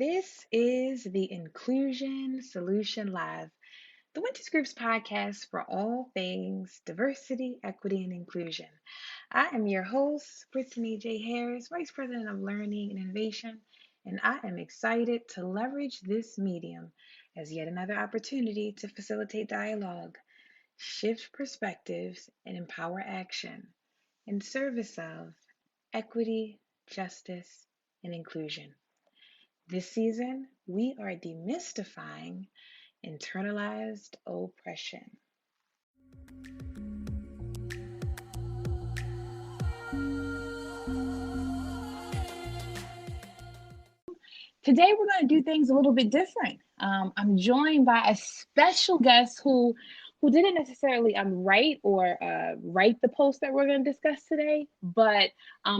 This is the Inclusion Solution Live, the Winters Group's podcast for all things diversity, equity, and inclusion. I am your host, Brittany J. Harris, Vice President of Learning and Innovation, and I am excited to leverage this medium as yet another opportunity to facilitate dialogue, shift perspectives, and empower action in service of equity, justice, and inclusion. This season, we are demystifying internalized oppression. Today, we're going to do things a little bit different. I'm joined by a special guest who didn't necessarily write or write the post that we're going to discuss today, but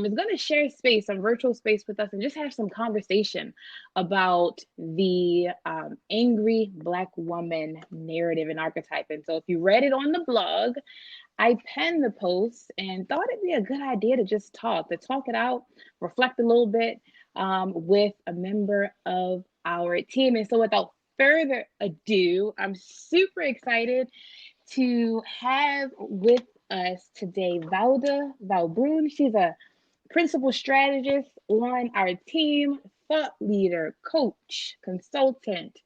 is going to share space, some virtual space with us, and just have some conversation about the angry Black woman narrative and archetype. And so if you read it on the blog, I penned the post and thought it'd be a good idea to just talk it out, reflect a little bit with a member of our team. And so without further ado, I'm super excited to have with us today Valda Valbrun. She's a principal strategist on our team, thought leader, coach, consultant,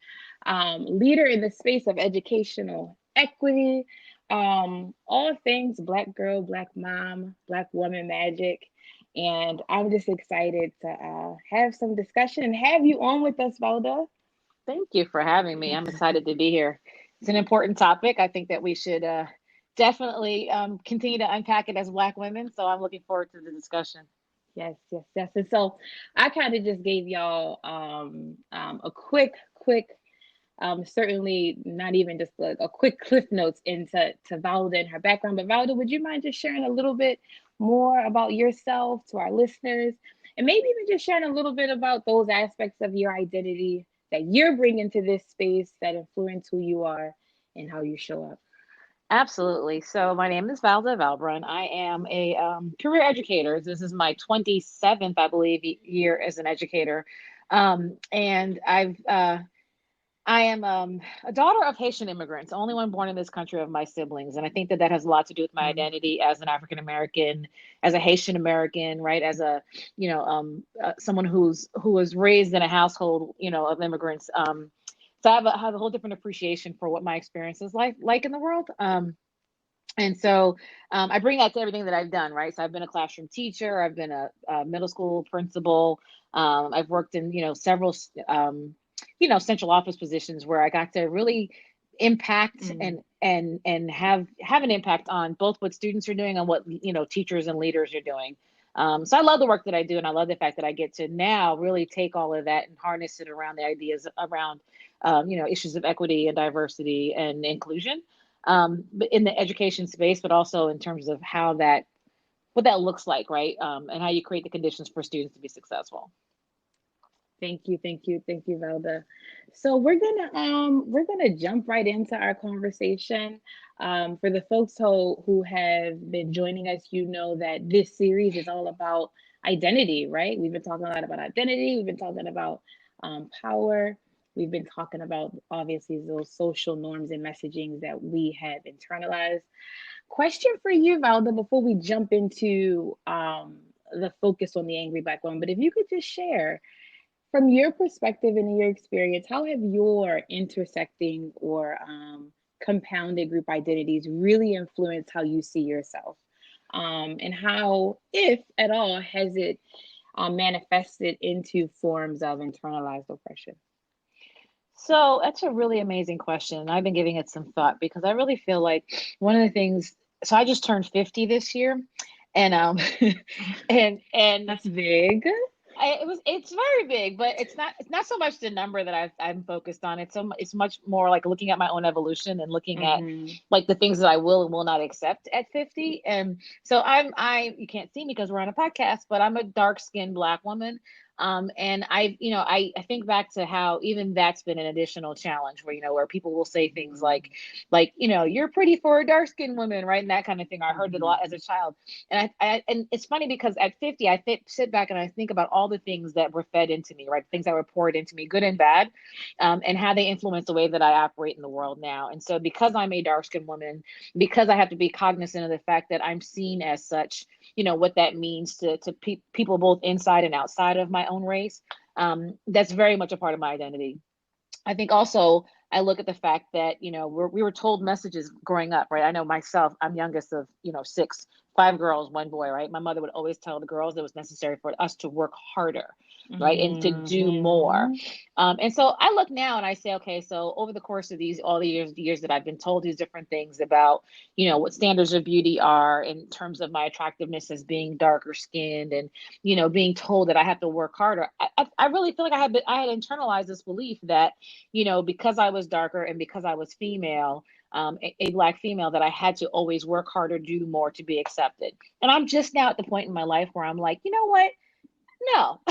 leader in the space of educational equity, all things Black girl, Black mom, Black woman magic. And I'm just excited to have some discussion and have you on with us, Valda. Thank you for having me. I'm excited to be here. It's an important topic. I think that we should definitely continue to unpack it as Black women. So I'm looking forward to the discussion. Yes, yes, yes. And so I kind of just gave y'all a quick, certainly not even just a quick cliff notes into Valda and her background. But Valda, would you mind just sharing a little bit more about yourself to our listeners, and maybe even just sharing a little bit about those aspects of your identity that you're bringing to this space that influence who you are and how you show up? Absolutely. So my name is Valda Valbrun. I am a career educator. This is my 27th, I believe, year as an educator. And I am a daughter of Haitian immigrants, only one born in this country of my siblings. And I think that that has a lot to do with my identity as an African American, as a Haitian American, right? As a, someone who was raised in a household, of immigrants. So I have a whole different appreciation for what my experience is like in the world. And so I bring that to everything that I've done, right? So I've been a classroom teacher. I've been a middle school principal. I've worked in, several central office positions where I got to really impact and have an impact on both what students are doing and what teachers and leaders are doing. So I love the work that I do, and I love the fact that I get to now really take all of that and harness it around the ideas around issues of equity and diversity and inclusion, but in the education space, but also in terms of what that looks like, right? And how you create the conditions for students to be successful. Thank you, Valda. So we're gonna jump right into our conversation. For the folks who have been joining us, you know that this series is all about identity, right? We've been talking a lot about identity. We've been talking about power. We've been talking about obviously those social norms and messagings that we have internalized. Question for you, Valda, before we jump into the focus on the angry Black woman, but if you could just share from your perspective and your experience, how have your intersecting or compounded group identities really influenced how you see yourself? And how, if at all, has it manifested into forms of internalized oppression? So that's a really amazing question. I've been giving it some thought because I really feel like one of the things. So I just turned 50 this year, and and That's big. it's very big, but it's not so much the number that I'm focused on. It's much more like looking at my own evolution and looking at like the things that I will and will not accept at 50. And so you can't see me because we're on a podcast, but I'm a dark skinned Black woman. And I think back to how even that's been an additional challenge where, where people will say things like, you're pretty for a dark skinned woman, right? And that kind of thing. I heard it a lot as a child. And it's funny because at 50, sit back and I think about all the things that were fed into me, right? Things that were poured into me, good and bad, and how they influence the way that I operate in the world now. And so because I'm a dark skinned woman, because I have to be cognizant of the fact that I'm seen as such, what that means to people both inside and outside of my own race, that's very much a part of my identity. I think also I look at the fact that, we were told messages growing up, right? I know myself, I'm youngest of, six, five girls, one boy, right? My mother would always tell the girls it was necessary for us to work harder, right? And to do more. And so I look now and I say, okay, so over the course of all the years that I've been told these different things about, what standards of beauty are in terms of my attractiveness as being darker skinned and, being told that I have to work harder. I really feel like I had internalized this belief that, because I was darker and because I was female, a Black female, that I had to always work harder, do more to be accepted. And I'm just now at the point in my life where I'm like, you know what? No,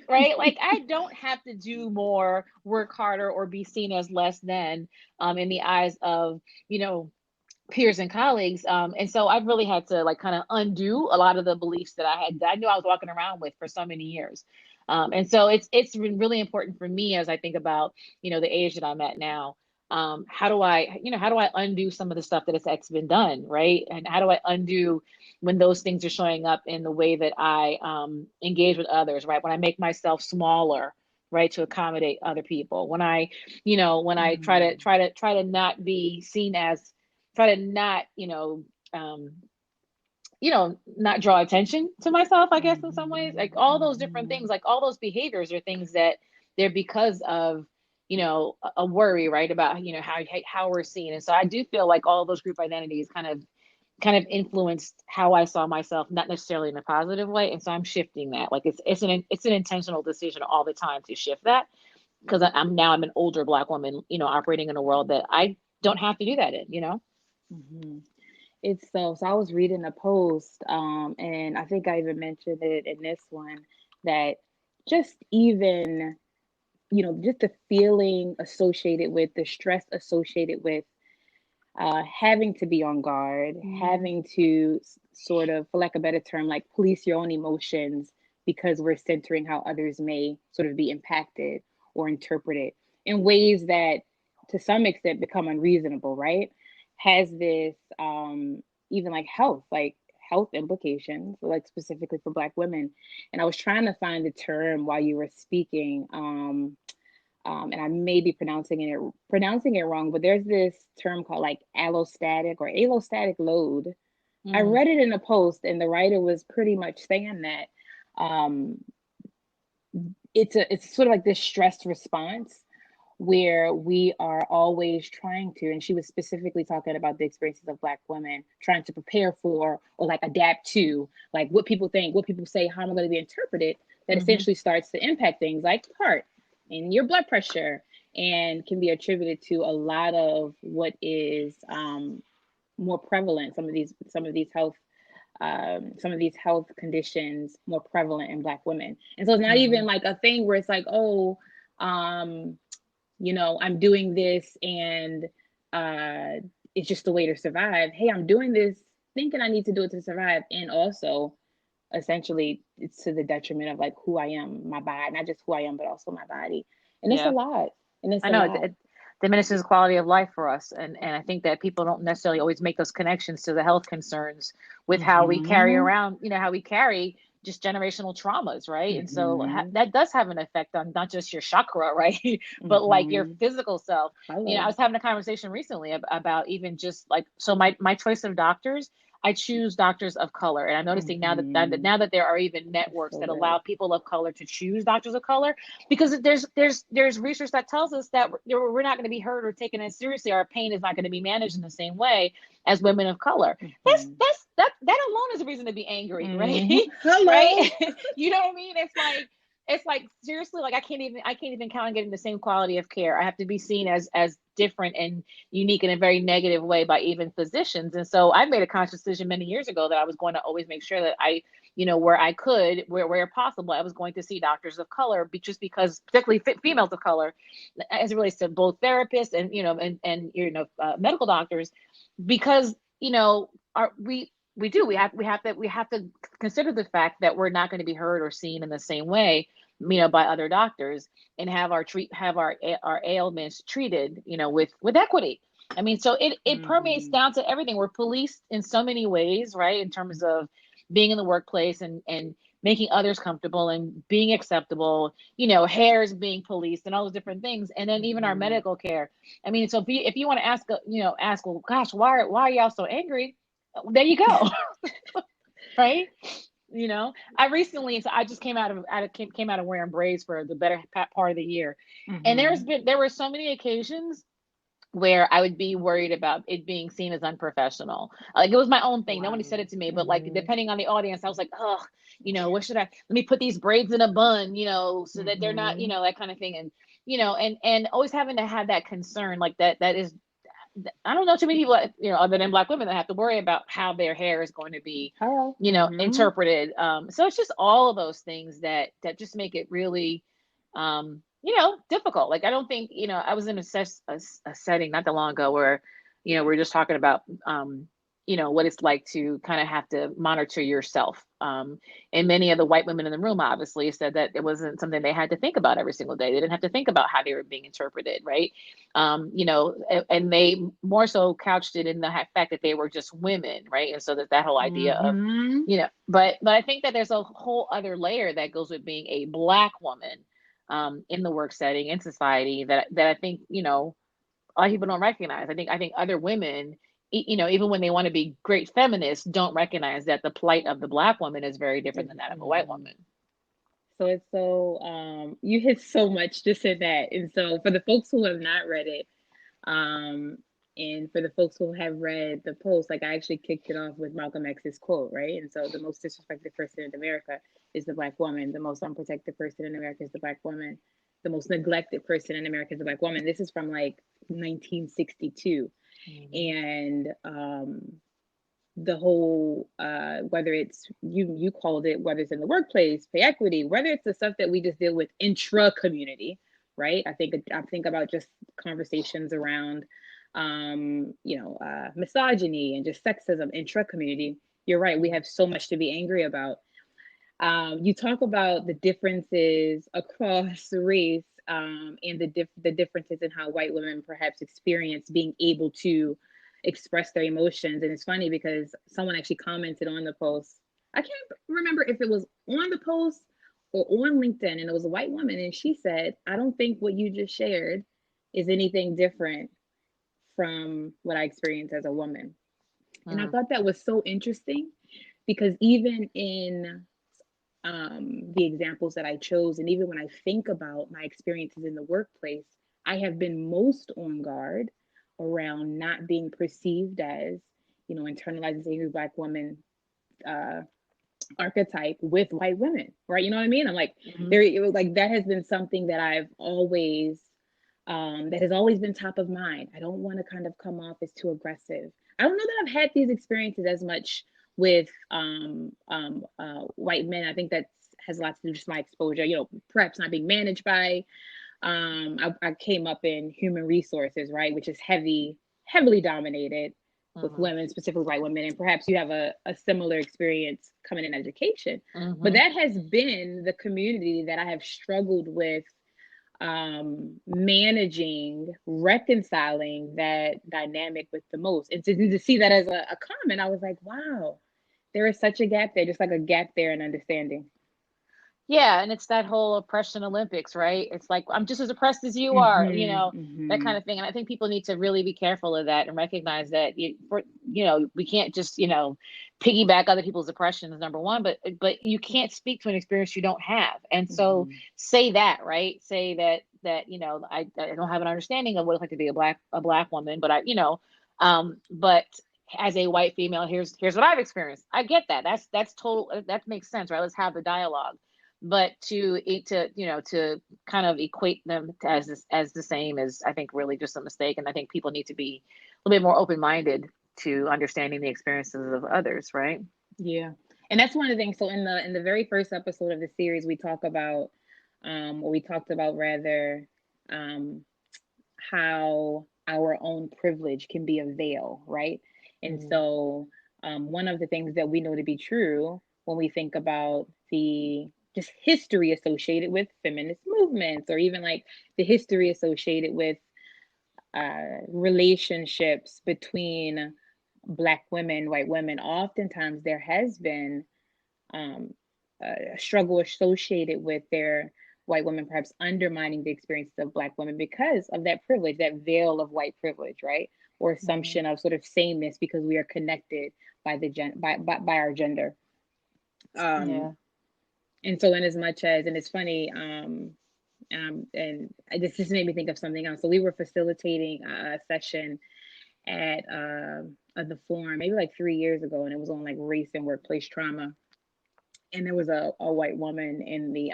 right? Like I don't have to do more, work harder, or be seen as less than in the eyes of, peers and colleagues. And so I've really had to like kind of undo a lot of the beliefs that I knew I was walking around with for so many years. And so it's been really important for me as I think about, the age that I'm at now. How do I undo some of the stuff that's been done, right? And how do I undo when those things are showing up in the way that I engage with others, right? When I make myself smaller, right, to accommodate other people. When I try to not be seen as, try to not, not draw attention to myself, I guess, in some ways, like all those different things, like all those behaviors are things that they're because of, a worry, right, about, how we're seen. And so I do feel like all those group identities kind of influenced how I saw myself, not necessarily in a positive way. And so I'm shifting that. Like it's an intentional decision all the time to shift that, because I'm an older Black woman, operating in a world that I don't have to do that in. Mhm. It's so I was reading a post, and I think I even mentioned it in this one, that just even, just the feeling associated with the stress associated with having to be on guard, having to sort of, for lack of a better term, like police your own emotions because we're centering how others may sort of be impacted or interpreted in ways that to some extent become unreasonable, right? Has this even like health implications, like specifically for Black women. And I was trying to find the term while you were speaking. And I may be pronouncing it wrong, but there's this term called like allostatic or allostatic load. I Mm, read it in a post, and the writer was pretty much saying that um, it's sort of like this stress response where we are always trying to, and she was specifically talking about the experiences of Black women trying to prepare for or like adapt to like what people think, what people say, how I'm going to be interpreted, that hmm essentially starts to impact things like heart and your blood pressure, and can be attributed to a lot of what is more prevalent. Some of these health conditions more prevalent in Black women, and so it's not even hmm like a thing where it's like, oh, I'm doing this and it's just a way to survive. Hey, I'm doing this thinking I need to do it to survive, and also essentially it's to the detriment of like who I am, my body, not just who I am, but also my body. And it's a Yeah, lot. And it's I a know lot. it diminishes quality of life for us, and I think that people don't necessarily always make those connections to the health concerns with how we carry Mm-hmm. around, how we carry just generational traumas, right? And so Mm-hmm. that does have an effect on not just your chakra, right, but like your Mm-hmm. physical self. I Hello. was having a conversation recently about even just like, so my choice of doctors. I choose doctors of color, and I'm noticing now that Mm-hmm. now that there are even That's networks so that good. allow people of color to choose doctors of color, because there's research that tells us that we're not going to be heard or taken as seriously. Our pain is not going to be managed in the same way as women of color. Mm-hmm. That alone is a reason to be angry, right? Mm-hmm. Right? Hello. You know what I mean? It's like, it's like seriously, like I can't even count on getting the same quality of care. I have to be seen as different and unique in a very negative way by even physicians. And so I made a conscious decision many years ago that I was going to always make sure that I, where I could, where possible, I was going to see doctors of color, just because, particularly females of color, as it relates to both therapists and medical doctors, because our we have to consider the fact that we're not going to be heard or seen in the same way, by other doctors, and have our ailments treated, with equity. I mean, so it permeates down to everything. We're policed in so many ways, right? In terms of being in the workplace and making others comfortable and being acceptable, hairs being policed and all those different things. And then even our medical care. I mean, so if you want to ask, well, gosh, why are y'all so angry? There you go. Right. So I just came out of wearing braids for the better part of the year. And there were so many occasions where I would be worried about it being seen as unprofessional. Like, it was my own thing. Wow. No one said it to me, but like, depending on the audience, I was like, oh, what should let me put these braids in a bun, so that they're not, that kind of thing. And, and always having to have that concern, like that is, I don't know too many people, other than Black women, that have to worry about how their hair is going to be, interpreted. So it's just all of those things that just make it really, difficult. Like, I don't think, I was in a setting not that long ago where, we we're just talking about, what it's like to kind of have to monitor yourself. And many of the white women in the room obviously said that it wasn't something they had to think about every single day. They didn't have to think about how they were being interpreted, right? And they more so couched it in the fact that they were just women, right? And so that whole idea of, but I think that there's a whole other layer that goes with being a Black woman in the work setting, in society, that I think, a lot of people don't recognize. I think other women, even when they want to be great feminists, don't recognize that the plight of the Black woman is very different than that of a white woman. So it's so you hit so much just in that. And so for the folks who have not read it, and for the folks who have read the post, like, I actually kicked it off with Malcolm X's quote, right? And so the most disrespected person in America is the Black woman. The most unprotected person in America is the Black woman. The most neglected person in America is the Black woman. This is from like 1962. And the whole whether it's you called it, whether it's in the workplace, pay equity, whether it's the stuff that we just deal with intra community, right? I think about just conversations around misogyny and just sexism intra community. You're right, we have so much to be angry about. You talk about the differences across race, and the differences in how white women perhaps experience being able to express their emotions. And it's funny because someone actually commented on the post. I can't remember if it was on the post or on LinkedIn, and it was a white woman, and she said, I don't think what you just shared is anything different from what I experienced as a woman. And I thought that was so interesting, because even in the examples that I chose, and even when I think about my experiences in the workplace, I have been most on guard around not being perceived as, internalizing the angry Black woman archetype with white women, right? You know what I mean? I'm like, it was like, that has been something that I've always, that has always been top of mind. I don't want to kind of come off as too aggressive. I don't know that I've had these experiences as much with white men. I think that has a lot to do with just my exposure, perhaps not being managed by, I came up in human resources, right, which is heavily dominated with women, specifically white women, and perhaps you have a similar experience coming in education. But that has been the community that I have struggled with managing, reconciling that dynamic with the most. And to see that as a comment, I was like, wow, there is such a gap there, just like a gap there in understanding. Yeah, and it's that whole oppression Olympics, right? It's like, I'm just as oppressed as you are, that kind of thing. And I think people need to really be careful of that and recognize that we can't just, piggyback other people's oppressions, number one, but you can't speak to an experience you don't have. And so say that, right? Say that I don't have an understanding of what it's like to be a black woman, but but as a white female, here's what I've experienced. I get that. That's total. That makes sense, right? Let's have the dialogue. but to kind of equate them as the same is, I think, really just a mistake. And I think people need to be a little bit more open-minded to understanding the experiences of others, right? Yeah. And that's one of the things. So in the very first episode of the series, we talk about, or we talked about rather, um, how our own privilege can be a veil, right? And Mm-hmm. so, one of the things that we know to be true when we think about the just history associated with feminist movements, or even like the history associated with relationships between Black women, white women, oftentimes there has been um, a struggle associated with their white women perhaps undermining the experiences of Black women because of that privilege, that veil of white privilege, right? Or Mm-hmm. assumption of sort of sameness because we are connected by the by our gender. Um, Yeah. and so, in as much as, and it's funny, and this just made me think of something else. So we were facilitating a session at the forum maybe like 3 years ago, and it was on like race and workplace trauma. And there was a white woman in the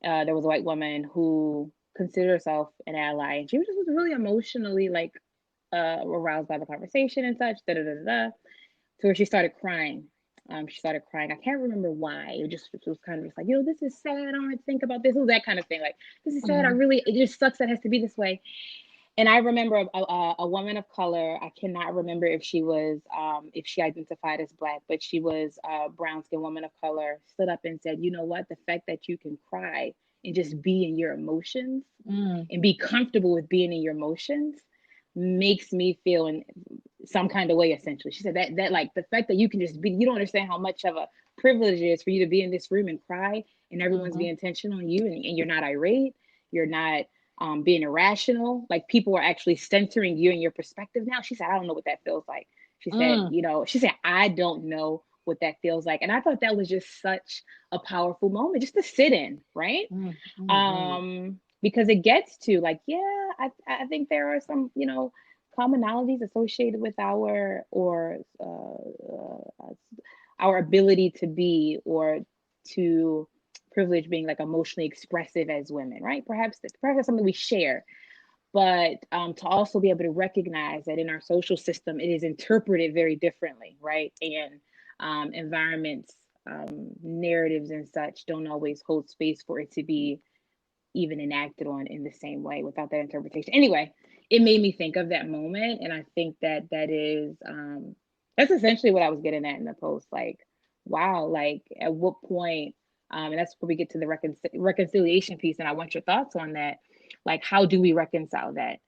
there was a white woman who considered herself an ally, and she was just was really emotionally like aroused by the conversation and such, da da da da, to where she started crying. She started crying. I can't remember why. It was kind of just like, this is sad. I don't want to think about this. It was that kind of thing. Like, this is sad. Mm-hmm. It just sucks that it has to be this way. And I remember a woman of color. I cannot remember if she identified as Black, but she was a brown skinned woman of color, stood up and said, you know what? The fact that you can cry and just be in your emotions Mm. and be comfortable with being in your emotions makes me feel in some kind of way, essentially. She said that like the fact that you can just be, you don't understand how much of a privilege it is for you to be in this room and cry, and everyone's Mm-hmm. being intentional on you, and you're not irate, you're not being irrational. Like, people are actually centering you and your perspective now. She said, I don't know what that feels like. She said, Mm. she said, I don't know what that feels like. And I thought that was just such a powerful moment just to sit in, right? Mm. Mm-hmm. Because it gets to like, yeah, I think there are some, commonalities associated with our ability to be, or to privilege being like emotionally expressive as women, right? Perhaps that's something we share, but to also be able to recognize that in our social system, it is interpreted very differently, right? And environments, narratives, and such don't always hold space for it to be even enacted on in the same way without that interpretation. Anyway, it made me think of that moment, and I think that's essentially what I was getting at in the post. Like, wow, like at what point, and that's where we get to the reconciliation piece, and I want your thoughts on that. Like, how do we reconcile that?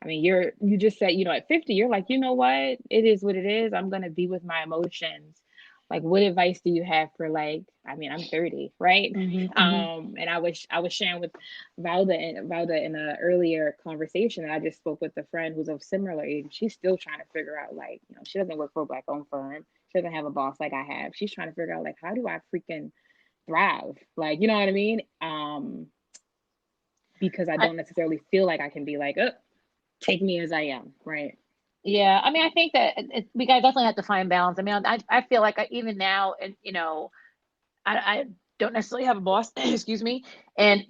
I mean, you just said, at 50, you're like, you know what? It is what it is. I'm gonna be with my emotions. Like, what advice do you have for, like, I mean, I'm 30, right? Mm-hmm. And I was sharing with Valda in an earlier conversation that I just spoke with a friend who's of similar age. She's still trying to figure out, like, she doesn't work for a Black owned firm. She doesn't have a boss like I have. She's trying to figure out, like, how do I freaking thrive? Like, you know what I mean? Because I I, don't necessarily feel like I can be like, oh, take me as I am, right? yeah, I mean, I think that we got definitely have to find balance. I mean, I feel like even now, and I don't necessarily have a boss, excuse me, and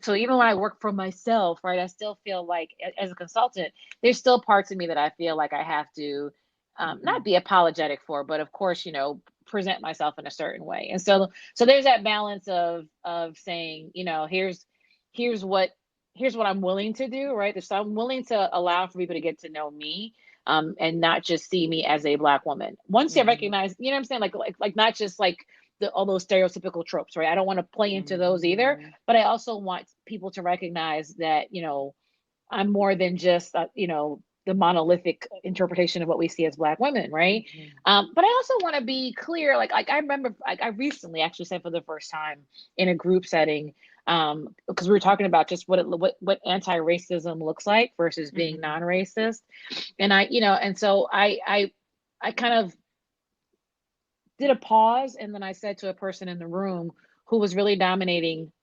so even when I work for myself, right, I still feel like as a consultant, there's still parts of me that I feel like I have to Mm-hmm. not be apologetic for, but of course, present myself in a certain way, and so there's that balance of saying, here's what here's what I'm willing to do, right? So I'm willing to allow for people to get to know me. And not just see me as a Black woman. Once they Mm-hmm. recognize, you know what I'm saying? Like not just like all those stereotypical tropes, right? I don't want to play into those either, Mm-hmm. but I also want people to recognize that, I'm more than just, the monolithic interpretation of what we see as Black women, right? Mm-hmm. But I also want to be clear. Like I remember, I recently actually said for the first time in a group setting, because we were talking about just what anti-racism looks like versus being Mm-hmm. non-racist, and and so I kind of did a pause, and then I said to a person in the room who was really dominating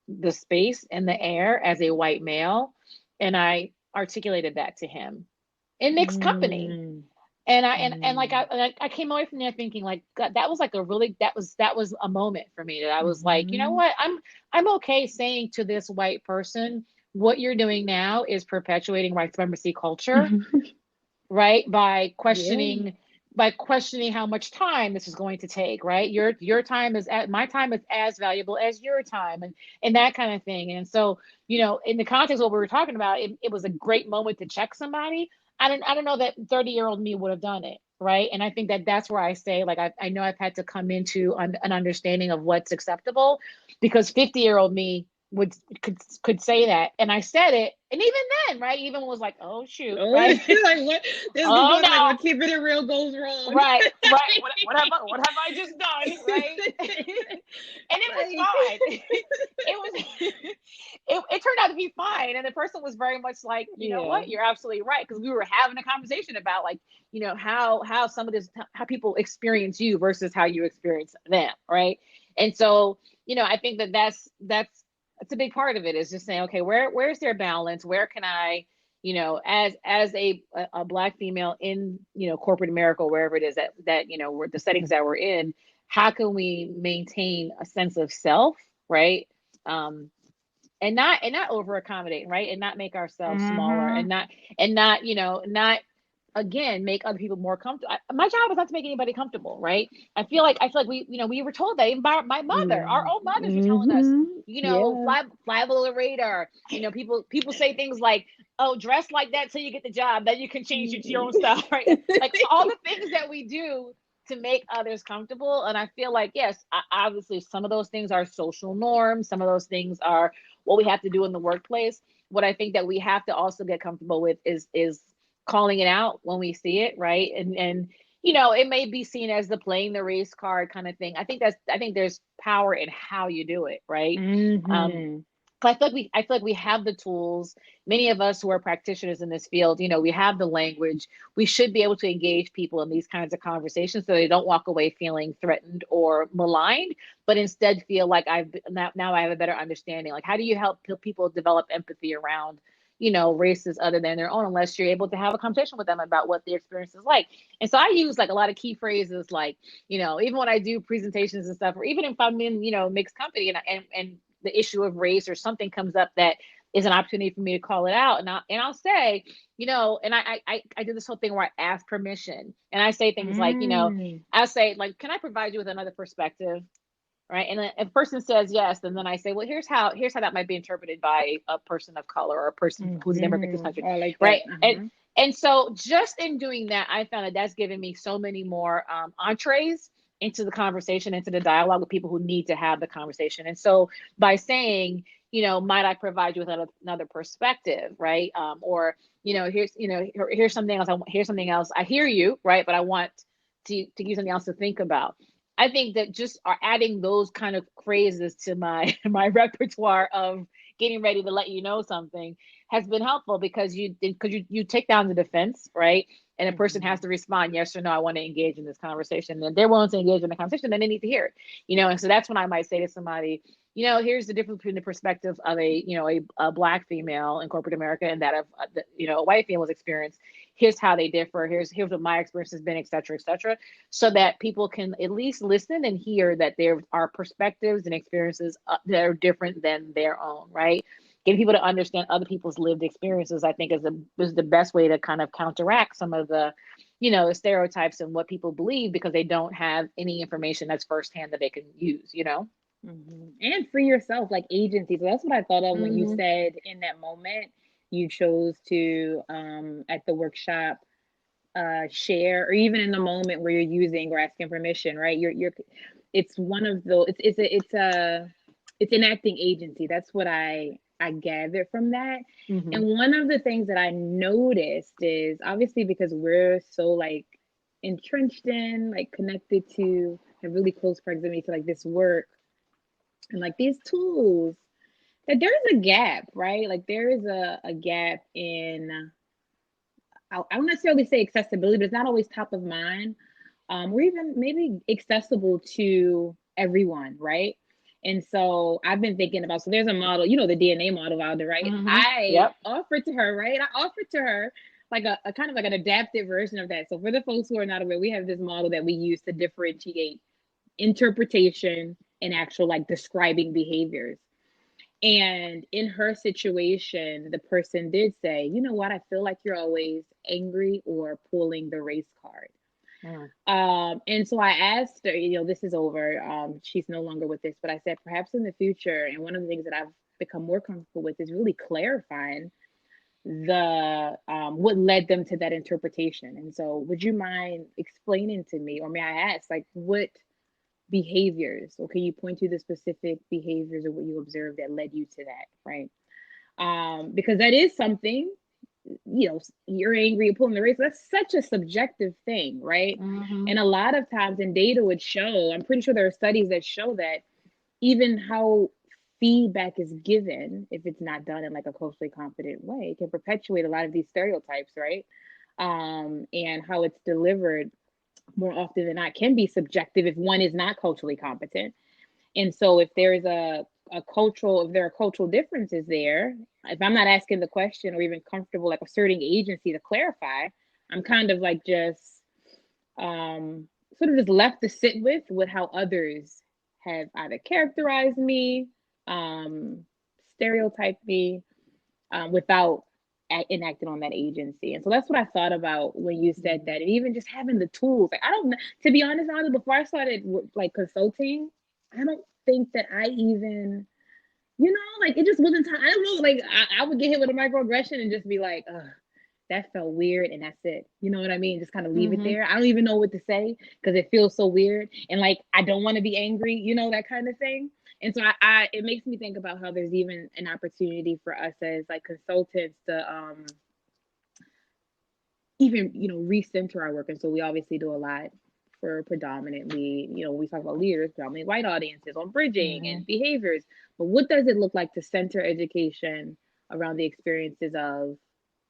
the space and the air as a white male, and I articulated that to him in mixed company. Mm-hmm. And like Mm. I came away from there thinking like God, that was like a really that was a moment for me that I was like, you know Mhm. what, I'm okay saying to this white person, what you're doing now is perpetuating white supremacy culture, right? Yeah. By questioning how much time this is going to take, right? Your time is at my time is as valuable as your time, and that kind of thing. And so, in the context of what we were talking about, it was a great moment to check somebody. I don't know that 30-year-old me would have done it, right? And I think that that's where I say, like, I know I've had to come into an understanding of what's acceptable, because 50-year-old me would could say that, and I said it, and even then, right, even was like, oh shoot, Oh, right. like what? This is Oh going like no. what keeping it real goes wrong. Right. What have I just done? Right. And it was Like, fine. It was it turned out to be fine. And the person was very much like, you know yeah. what, you're absolutely right. Because we were having a conversation about, like, how some of this, how people experience you versus how you experience them. Right. And so, I think that that's a big part of it, is just saying, okay, where's their balance? Where can I, as a black female in, corporate America, wherever it is that we're, the settings that we're in, how can we maintain a sense of self, right? Um, and not over accommodate, right? And not make ourselves smaller, Mm-hmm. and not again make other people more comfortable. My job is not to make anybody comfortable, right? I feel like we were told that, even by my mother. Our own mothers were telling us, Mm-hmm. Yeah. fly below the radar. People say things like, oh, dress like that till you get the job, then you can change it to your own style, right? Like all the things that we do to make others comfortable. And I feel like, yes, obviously some of those things are social norms, some of those things are what we have to do in the workplace. What I think that we have to also get comfortable with is calling it out when we see it, right? And it may be seen as the playing the race card kind of thing. I think there's power in how you do it, right? Um, Mm-hmm. I feel like we have the tools. Many of us who are practitioners in this field, we have the language. We should be able to engage people in these kinds of conversations so they don't walk away feeling threatened or maligned, but instead feel like now I have a better understanding. Like, how do you help people develop empathy around, races other than their own, unless you're able to have a conversation with them about what their experience is like. And so I use like a lot of key phrases, like, even when I do presentations and stuff, or even if I'm in, mixed company, and the issue of race or something comes up that is an opportunity for me to call it out, and I'll say, and I do this whole thing where I ask permission, and I say things like, Mm. I say, like, can I provide you with another perspective? Right. And then if a person says yes, and then I say, well, here's how that might be interpreted by a person of color or a person who's an immigrant to this Mm-hmm. country. I like that. Right. and Uh-huh. and so just in doing that, I found that that's given me so many more entrees into the conversation, into the dialogue with people who need to have the conversation. And so by saying, might I provide you with another perspective, right? Or, here's something else. Here's something else. I hear you, right? But I want to give something else to think about. I think that just are adding those kind of phrases to my my repertoire of getting ready to let you know something has been helpful, because you take down the defense, right? And a person has Mm-hmm. to respond yes or no. I want to engage in this conversation, and they're willing to engage in the conversation. Then they need to hear it, And so that's when I might say to somebody, here's the difference between the perspective of a black female in corporate America and that of a white female's experience. Here's how they differ. Here's what my experience has been, et cetera, et cetera, so that people can at least listen and hear that there are perspectives and experiences that are different than their own, right? Getting people to understand other people's lived experiences, I think, is the best way to kind of counteract some of the stereotypes and what people believe, because they don't have any information that's firsthand that they can use. Mm-hmm. And free yourself, like agency. So that's what I thought of when you Mm-hmm. said in that moment you chose to at the workshop share, or even in the moment where you're using or asking permission, right? You're it's one of those, it's enacting agency. That's what I gathered from that. Mm-hmm. And one of the things that I noticed is, obviously, because we're so like entrenched in, like connected to, have really close proximity to like this work and like these tools, that there's a gap, right? Like there is a gap in, I won't necessarily say accessibility, but it's not always top of mind, or even maybe accessible to everyone, right? And so I've been thinking about, so there's a model, the DNA model, Valda, right? Mm-hmm. I Yep. offered to her, right? I offered to her, a kind of like an adapted version of that. So for the folks who are not aware, we have this model that we use to differentiate interpretation and actual like describing behaviors. And in her situation, the person did say, you know what, I feel like you're always angry or pulling the race card. Mm. And so I asked her, this is over. She's no longer with this, but I said, perhaps in the future, and one of the things that I've become more comfortable with is really clarifying the what led them to that interpretation. And so would you mind explaining to me, or may I ask, like what behaviors, or can you point to the specific behaviors or what you observed that led you to that, right? Because that is something, you're angry, you're pulling the race. That's such a subjective thing, right? Mm-hmm. And a lot of times, and data would show, I'm pretty sure there are studies that show that even how feedback is given, if it's not done in like a culturally competent way, can perpetuate a lot of these stereotypes, right? And how it's delivered more often than not can be subjective if one is not culturally competent. And so if there is if there are cultural differences there, if I'm not asking the question or even comfortable like asserting agency to clarify, I'm kind of like just sort of just left to sit with how others have either characterized me, um, stereotyped me, without enacting on that agency. And so that's what I thought about when you said that, and even just having the tools. Like I don't, to be honest, Anna, before I started like consulting, I don't think that I even, like it just wasn't time. I don't know, like I would get hit with a microaggression and just be like, ugh, that felt weird, and that's it. You know what I mean? Just kind of leave it Mm-hmm. there. I don't even know what to say because it feels so weird, and like I don't want to be angry, that kind of thing. And so it makes me think about how there's even an opportunity for us as like consultants to even recenter our work. And so we obviously do a lot for predominantly, we talk about leaders, predominantly white audiences, on bridging Mm-hmm. and behaviors. But what does it look like to center education around the experiences of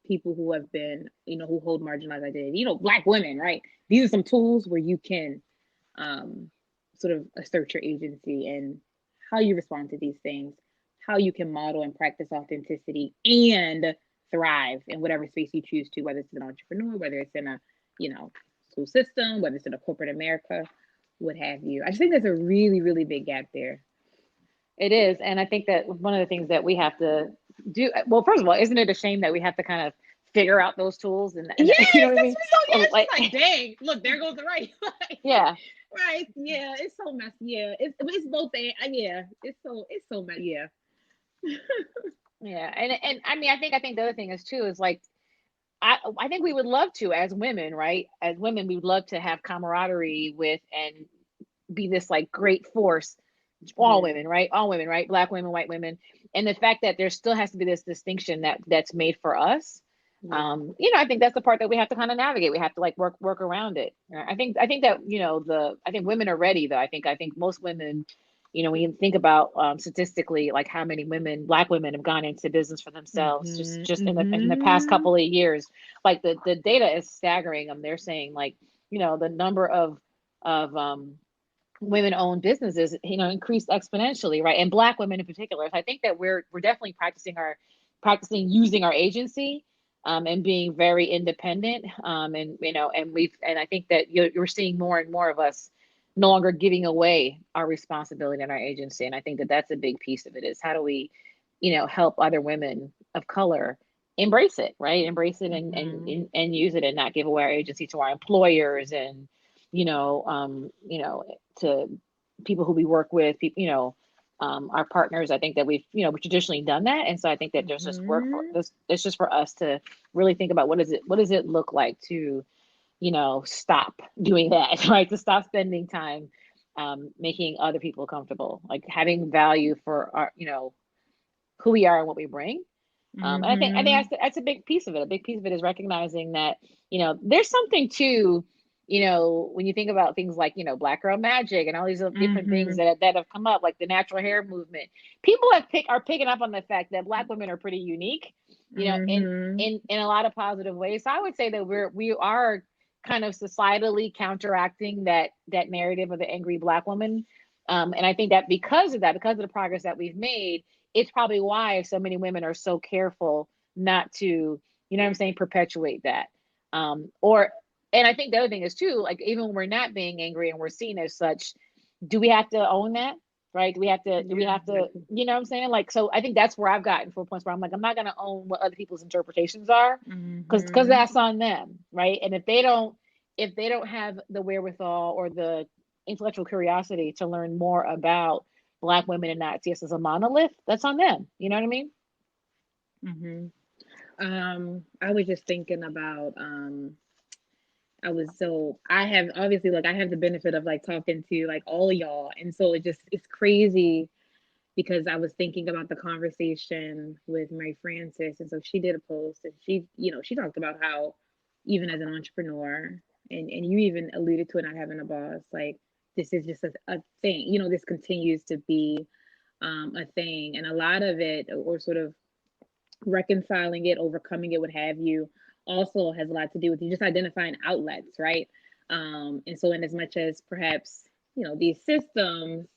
people who have been, who hold marginalized identity, Black women, right? These are some tools where you can um, sort of assert your agency and how you respond to these things, how you can model and practice authenticity and thrive in whatever space you choose to, whether it's an entrepreneur, whether it's in a, school system, whether it's in a corporate America, what have you. I just think there's a really, really big gap there. It is. And I think that one of the things that we have to do, well, first of all, isn't it a shame that we have to kind of figure out those tools and Yes, you know what I that's mean? what so yeah, it's Like, just like, dang, look, there goes the right. yeah. Right. Yeah, it's so messy. Yeah. It's both yeah, it's so messy. Yeah. Yeah. And I mean, I think the other thing is too, is like, I think we would love to, as women, right? As women, we would love to have camaraderie with and be this like great force. All Yeah. women, right? All women, right? Black women, white women, and the fact that there still has to be this distinction that's made for us. Yeah. I think that's the part that we have to kind of navigate. We have to like work around it. I think that I think women are ready though. I think most women, when you think about statistically, like how many women, Black women, have gone into business for themselves Mm-hmm. just in the past Mm-hmm. couple of years, like the data is staggering. They're saying like the number of women-owned businesses, increased exponentially, right? And Black women in particular. So I think that we're definitely practicing using our agency, and being very independent. And I think that you're seeing more and more of us no longer giving away our responsibility and our agency. And I think that that's a big piece of it, is how do we, help other women of color embrace it, right? Embrace it Mm-hmm. and use it, and not give away our agency to our employers and to people who we work with, our partners. I think that we've traditionally done that, and so I think that there's just work for Mm-hmm. this. It's just for us to really think about what does it look like to, stop doing that, right? To stop spending time, making other people comfortable, like having value for our, who we are and what we bring. And I think Mm-hmm. that's a big piece of it. A big piece of it is recognizing that there's something to when you think about things like Black Girl Magic and all these different things Mm-hmm. that have come up, like the natural hair movement. People are picking up on the fact that Black women are pretty unique, in Mm-hmm. in a lot of positive ways. So I would say that we are kind of societally counteracting that narrative of the angry Black woman. And I think that because of the progress that we've made, it's probably why so many women are so careful not to you know what I'm saying, perpetuate that. Or, and I think the other thing is too, like even when we're not being angry and we're seen as such, do we have to own that? Right? Do we Yeah. have to, you know what I'm saying? Like, so I think that's where I've gotten to a point where I'm like, I'm not going to own what other people's interpretations are, because Mm-hmm. that's on them. Right. And if they don't have the wherewithal or the intellectual curiosity to learn more about Black women and not see us as a monolith, that's on them. You know what I mean? Mm-hmm. I was just thinking about I have obviously like I have the benefit of like talking to like all of y'all, and so it's crazy because I was thinking about the conversation with Mary Frances, and so she did a post, and she talked about how even as an entrepreneur, and you even alluded to it not having a boss, like this is just a thing, this continues to be a thing, and a lot of it, or sort of reconciling it, overcoming it, what have you, also has a lot to do with you just identifying outlets, right? And so, in as much as perhaps these systems,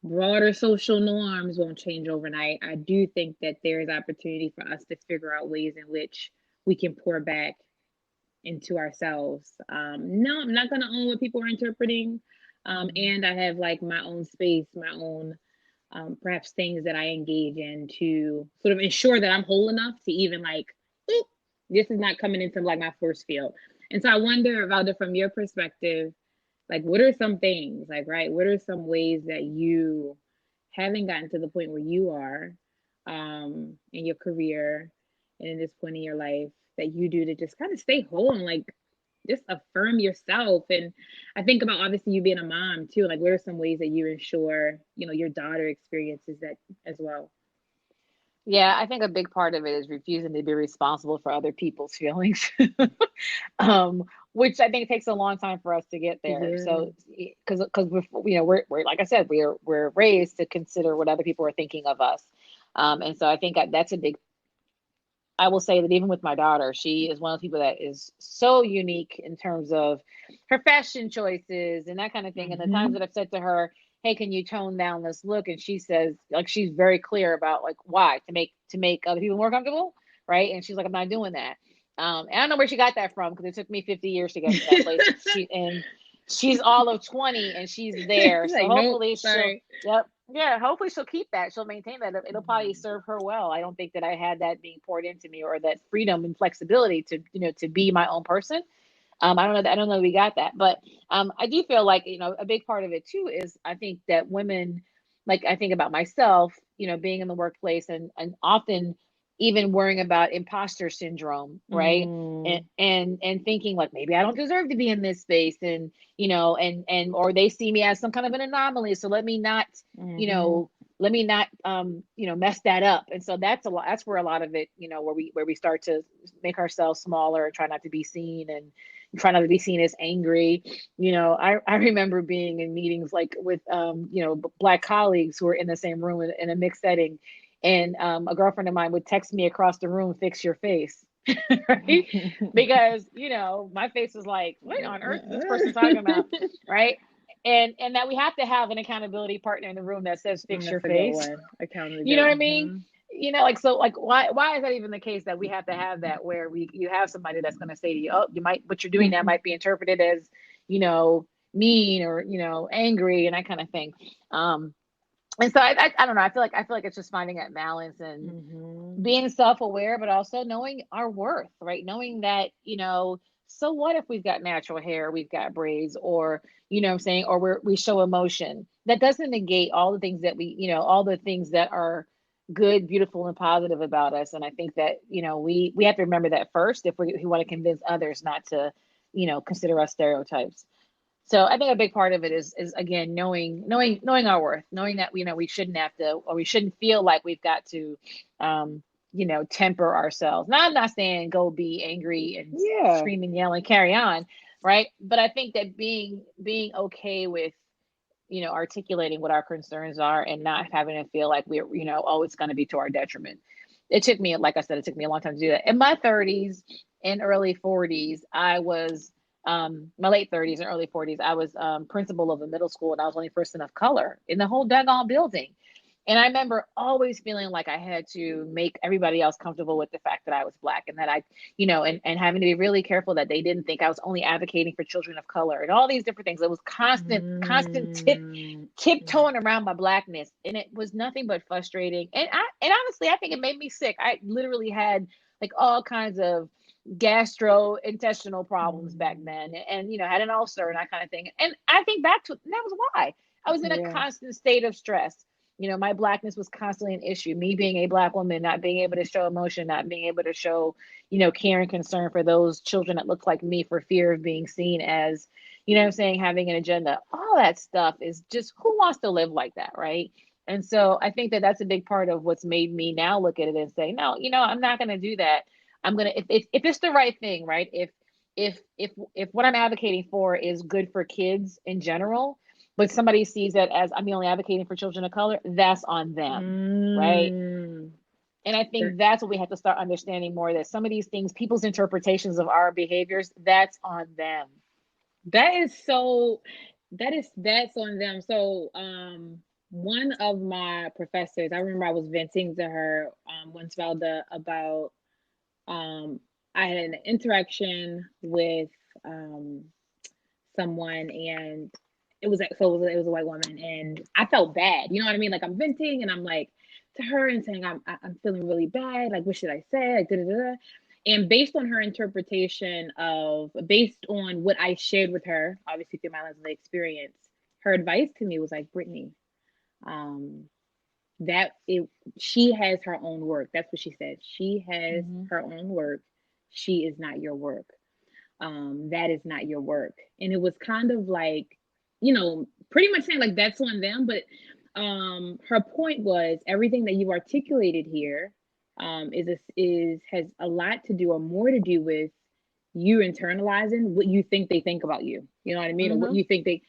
broader social norms won't change overnight, I do think that there is opportunity for us to figure out ways in which we can pour back into ourselves. No, I'm not going to own what people are interpreting. And I have like my own space, my own perhaps things that I engage in to sort of ensure that I'm whole enough to even like, "Oop, this is not coming into like my force field." And so I wonder, Valda, from your perspective, like what are some things, like, right? What are some ways that you haven't gotten to the point where you are in your career and in this point in your life that you do to just kind of stay whole and like just affirm yourself? And I think about obviously you being a mom too. Like, what are some ways that you ensure, your daughter experiences that as well? Yeah, I think a big part of it is refusing to be responsible for other people's feelings, which I think takes a long time for us to get there. Yeah. So, because we're like I said, we're raised to consider what other people are thinking of us, and so I think that's a big. I will say that even with my daughter, she is one of the people that is so unique in terms of her fashion choices and that kind of thing. And the times Mm-hmm. that I've said to her, "Hey, can you tone down this look?" and she says, like, she's very clear about like why to make other people more comfortable, right? And she's like, "I'm not doing that." And I don't know where she got that from because it took me 50 years to get to that place. She's all of 20 and she's there. So Like, nope, hopefully she'll, sorry. yep, yeah, hopefully she'll keep that. She'll maintain that. It'll probably Mm-hmm. serve her well. I don't think that I had that being poured into me or that freedom and flexibility to, to be my own person. I don't know that I don't know that we got that, but I do feel like a big part of it too is I think that women, like I think about myself, being in the workplace and often even worrying about imposter syndrome, right? And Mm, and thinking like maybe I don't deserve to be in this space, and and or they see me as some kind of an anomaly, so you mm-hmm. know let me not mess that up. And so that's a lot, that's where a lot of it, where we start to make ourselves smaller and try not to be seen and try not to be seen as angry. I remember being in meetings like with Black colleagues who were in the same room in a mixed setting, and a girlfriend of mine would text me across the room, "Fix your face." Right? Because my face was like, what on earth is this person talking about? Right? And that we have to have an accountability partner in the room that says, "Fix your That's a good face." one. You know Accountability. what I mean? Mm-hmm. Like, so, like, why is that even the case that we have to have that, where you have somebody that's going to say to you, "Oh, you might what you're doing now might be interpreted as you know mean or angry," and that kind of thing. And so I don't know. I feel like it's just finding that balance and Mm-hmm. being self-aware, but also knowing our worth, right? Knowing that, so what if we've got natural hair, we've got braids, or what I'm saying, or we show emotion. That doesn't negate all the things that all the things that are good, beautiful, and positive about us. And I think that, we have to remember that first if we want to convince others not to, consider us stereotypes. So I think a big part of it is again knowing our worth, knowing that we shouldn't have to, or we shouldn't feel like we've got to temper ourselves. Now I'm not saying go be angry and Yeah. scream and yell and carry on, right? But I think that being okay with articulating what our concerns are and not having to feel like we're oh, it's going to be to our detriment. It took me, like I said, it took me a long time to do that. In my 30s and early 40s, I was my late 30s and early 40s, I was principal of a middle school, and I was the only person of color in the whole daggone building. And I remember always feeling like I had to make everybody else comfortable with the fact that I was Black, and that I, and having to be really careful that they didn't think I was only advocating for children of color and all these different things. It was constant Mm, tiptoeing around my Blackness. And it was nothing but frustrating. And honestly, I think it made me sick. I literally had like all kinds of gastrointestinal problems back mm, then, and had an ulcer and that kind of thing. And I think back to that was why I was in a yeah. constant state of stress. My Blackness was constantly an issue. Me being a Black woman, not being able to show emotion, not being able to show, care and concern for those children that look like me for fear of being seen as, what I'm saying, having an agenda. All that stuff is just, who wants to live like that, right? And so I think that that's a big part of what's made me now look at it and say, no, I'm not going to do that. I'm gonna, if it's the right thing, right? If what I'm advocating for is good for kids in general, but somebody sees that as I'm only advocating for children of color, that's on them, right? Mm. And I think that's what we have to start understanding more, that some of these things, people's interpretations of our behaviors, that's on them. That is so that's on them. So one of my professors, I remember I was venting to her once, Valda, about um I had an interaction with um someone, and it was a white woman, and I felt bad. You know what I mean? Like I'm venting and I'm like to her and saying I'm feeling really bad. Like what should I say? Like da da da. And based on her interpretation of, based on what I shared with her, obviously through my lens of the experience, her advice to me was like, Brittany, um, that it she has her own work. That's what she said. She has Mm-hmm. her own work. She is not your work. That is not your work. And it was kind of like, pretty much saying like that's on them. But her point was everything that you articulated here is has a lot to do, or more to do, with you internalizing what you think they think about you. You know what I mean? Or what Mm-hmm. you think they,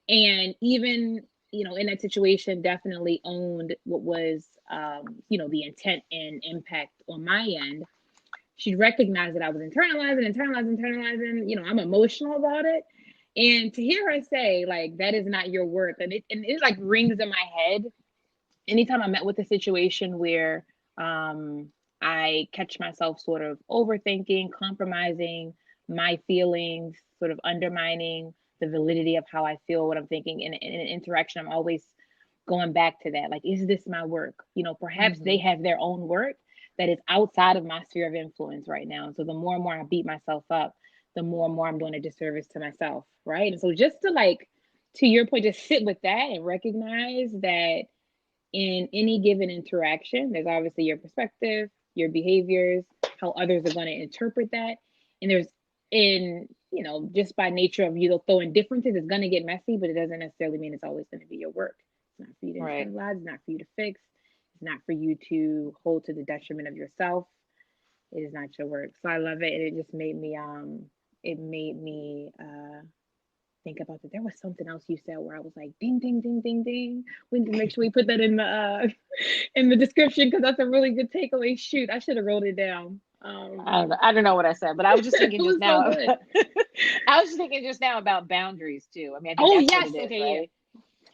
and even, in that situation, definitely owned what was, the intent and impact on my end. She recognized that I was internalizing. I'm emotional about it. And to hear her say, like, that is not your work, and it like rings in my head anytime I met with a situation where I catch myself sort of overthinking, compromising my feelings, sort of undermining the validity of how I feel, what I'm thinking in an interaction. I'm always going back to that. Like, is this my work? Perhaps they Mm-hmm. have their own work that is outside of my sphere of influence right now. And so the more and more I beat myself up, the more and more I'm doing a disservice to myself. Right. And so just to, like, to your point, just sit with that and recognize that in any given interaction, there's obviously your perspective, your behaviors, how others are going to interpret that. And there's, just by nature of you throwing differences, it's going to get messy, but it doesn't necessarily mean it's always going to be your work. It's not for you to Right. internalize, it's not for you to fix, it's not for you to hold to the detriment of yourself. It is not your work. So I love it. And it just made me, think about that. There was something else you said where I was like, ding, ding, ding, ding, ding. We need to make sure we put that in the in the description, because that's a really good takeaway. Shoot, I should have wrote it down. I don't know what I said, but I was just It thinking just was so now. good. I was just thinking just now about boundaries too. I mean, I think Oh that's what yes, it is, okay, yeah. right?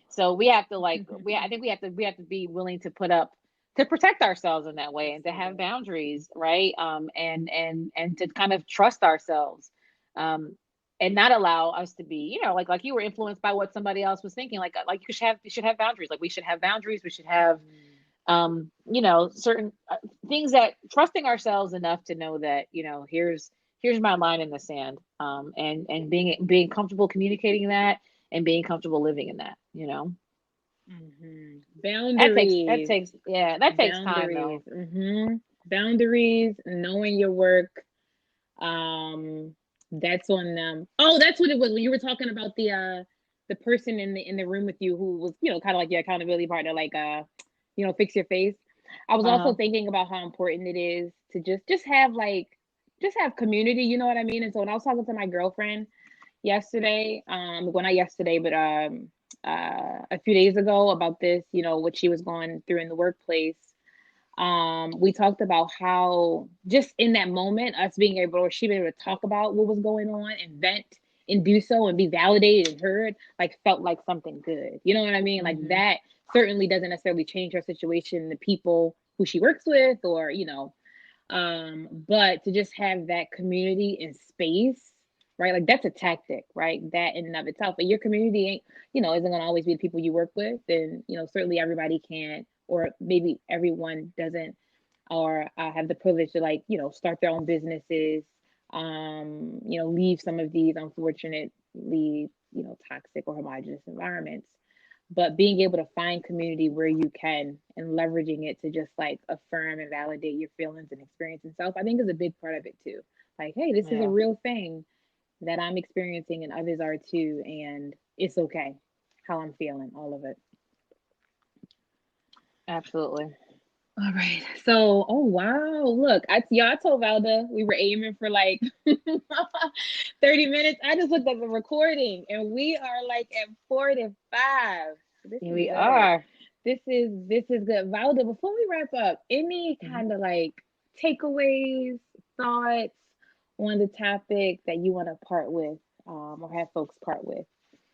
So we have to, like, I think we have to be willing to put up, to protect ourselves in that way, and to have Absolutely. boundaries, right? And to kind of trust ourselves, um, and not allow us to be, like you were influenced by what somebody else was thinking. Like you should have boundaries. Like we should have boundaries. We should have, certain things, that trusting ourselves enough to know that, here's my line in the sand, and being comfortable communicating that, and being comfortable living in that, that Boundaries. takes, yeah, that takes time Boundaries. though. Boundaries, knowing your work. That's on them. Oh, that's what it was when you were talking about the person in the room with you who was, kind of like your accountability partner, like fix your face. I was also Uh-huh. thinking about how important it is to just have, like, just have community, you know what I mean? And so when I was talking to my girlfriend yesterday, well, not yesterday, but a few days ago, about this, what she was going through in the workplace, we talked about how just in that moment, us being able, or she being able to talk about what was going on and vent and do so and be validated and heard, like, felt like something good. You know what I mean? Like Mm-hmm. that certainly doesn't necessarily change her situation, the people who she works with, or but to just have that community and space, right? Like that's a tactic, right? That in and of itself. But your community ain't, isn't gonna always be the people you work with. And, certainly everybody can't, or maybe everyone doesn't, or have the privilege to, like, start their own businesses, leave some of these unfortunately, toxic or homogenous environments. But being able to find community where you can and leveraging it to just like affirm and validate your feelings and experience and self, I think is a big part of it too. Like, hey, this is a Yeah, real thing that I'm experiencing and others are too, and it's okay how I'm feeling, all of it. absolutely. All right. So, oh wow, look, I told Valda we were aiming for like 30 minutes. I just looked at the recording and we are like at 45. This Here is we good. are. This is good. Valda, before we wrap up, any Mhm. kind of like takeaways, thoughts on the topic that you want to part with, or have folks part with?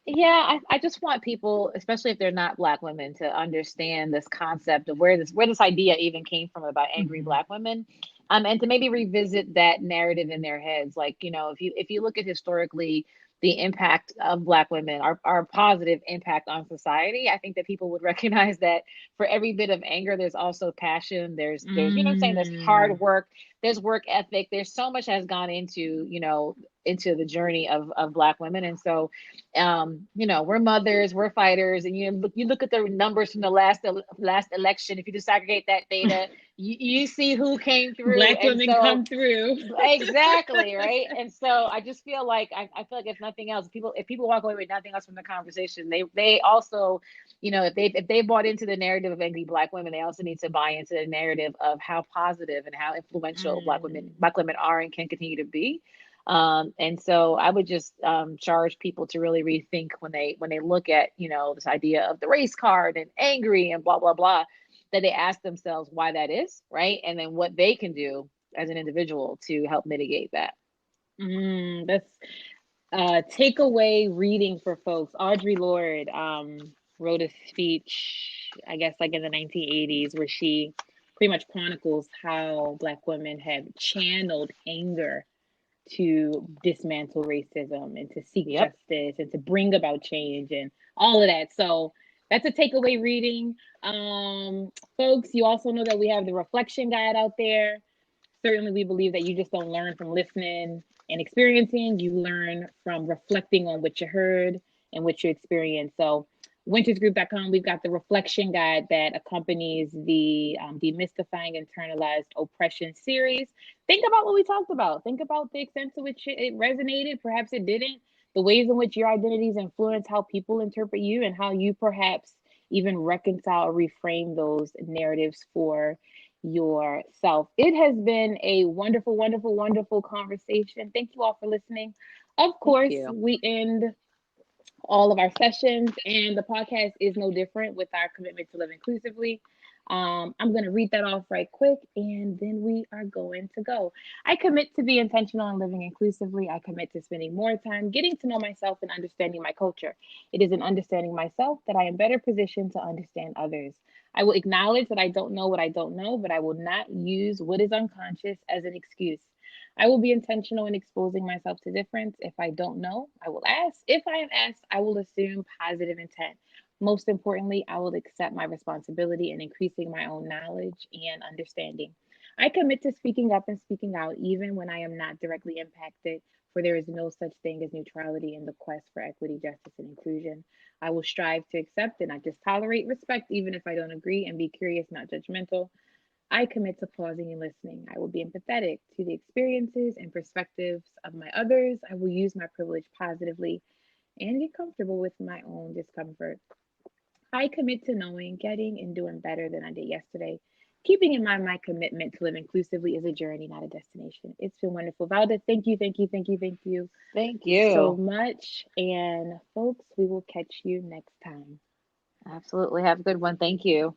Yeah, I just want people, especially if they're not Black women, to understand this concept of where this idea even came from about angry Hmm. Black women, and to maybe revisit that narrative in their heads. Like, if you look at historically the impact of Black women, our positive impact on society, I think that people would recognize that for every bit of anger, there's also passion. There's what I'm saying, there's hard Mm. work, there's work ethic, there's so much has gone into the journey of Black women. And so we're mothers, we're fighters, and you look at the numbers from the last election. If you disaggregate that data, you see who came through, Black and women so come through. exactly right. And so I just feel like I feel like if nothing else, if people walk away with nothing else from the conversation, they also, if they bought into the narrative of angry Black women, they also need to buy into the narrative of how positive and how influential Mm. Black women are and can continue to be. And so I would just charge people to really rethink when they look at this idea of the race card and angry and blah blah blah, that they ask themselves why that is, right, and then what they can do as an individual to help mitigate that. That's takeaway reading for folks. Audre Lorde wrote a speech, I guess, like in the 1980s, where she pretty much chronicles how Black women have channeled anger to dismantle racism and to seek Yep. justice and to bring about change and all of that. So that's a takeaway reading. Folks, you also know that we have the reflection guide out there. Certainly, we believe that you just don't learn from listening and experiencing, you learn from reflecting on what you heard and what you experienced. So, wintersgroup.com, we've got the reflection guide that accompanies the Demystifying Internalized Oppression series. Think about what we talked about. Think about the extent to which it resonated, perhaps it didn't, the ways in which your identities influence how people interpret you, and how you perhaps even reconcile or reframe those narratives for yourself. It has been a wonderful, wonderful, wonderful conversation. Thank you all for listening. Of Thank course, you. we end all of our sessions, and the podcast is no different with our commitment to live inclusively. I'm going to read that off right quick, and then we are going to go. I commit to be intentional in living inclusively. I commit to spending more time getting to know myself and understanding my culture. It is in understanding myself that I am better positioned to understand others. I will acknowledge that I don't know what I don't know, but I will not use what is unconscious as an excuse. I will be intentional in exposing myself to difference. If I don't know, I will ask. If I am asked, I will assume positive intent. Most importantly, I will accept my responsibility in increasing my own knowledge and understanding. I commit to speaking up and speaking out even when I am not directly impacted, for there is no such thing as neutrality in the quest for equity, justice, and inclusion. I will strive to accept and not just tolerate respect, even if I don't agree, and be curious, not judgmental. I commit to pausing and listening. I will be empathetic to the experiences and perspectives of my others. I will use my privilege positively and get comfortable with my own discomfort. I commit to knowing, getting, and doing better than I did yesterday. Keeping in mind my commitment to live inclusively is a journey, not a destination. It's been wonderful. Valda, thank you, thank you, thank you, thank you Thank so you. much. And folks, we will catch you next time. Absolutely. Have a good one. Thank you.